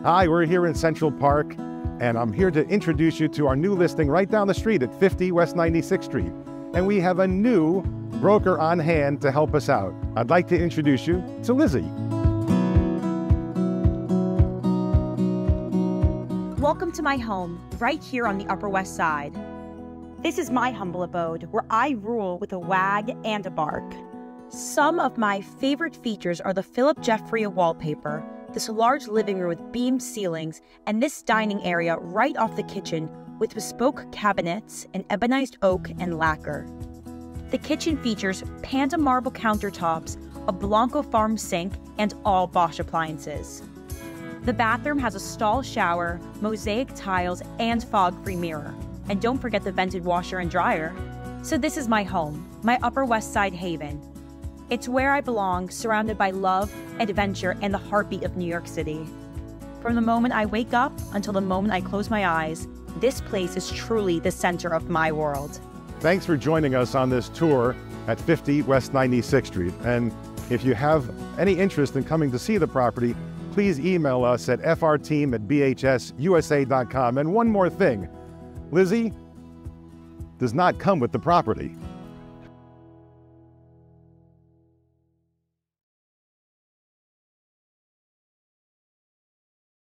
Hi, we're here in Central Park, and I'm here to introduce you to our new listing right down the street at 50 West 96th Street. And we have a new broker on hand to help us out. I'd like to introduce you to Lizzie. Welcome to my home, right here on the Upper West Side. This is my humble abode, where I rule with a wag and a bark. Some of my favorite features are the Philip Jeffrey wallpaper, this large living room with beamed ceilings, and this dining area right off the kitchen with bespoke cabinets and ebonized oak and lacquer. The kitchen features Panda marble countertops, a Blanco Farm sink, and all Bosch appliances. The bathroom has a stall shower, mosaic tiles, and fog-free mirror. And don't forget the vented washer and dryer. So this is my home, my Upper West Side haven. It's where I belong, surrounded by love, adventure, and the heartbeat of New York City. From the moment I wake up until the moment I close my eyes, this place is truly the center of my world. Thanks for joining us on this tour at 50 West 96th Street. And if you have any interest in coming to see the property, please email us at frteam@bhsusa.com. And one more thing, Lizzie does not come with the property.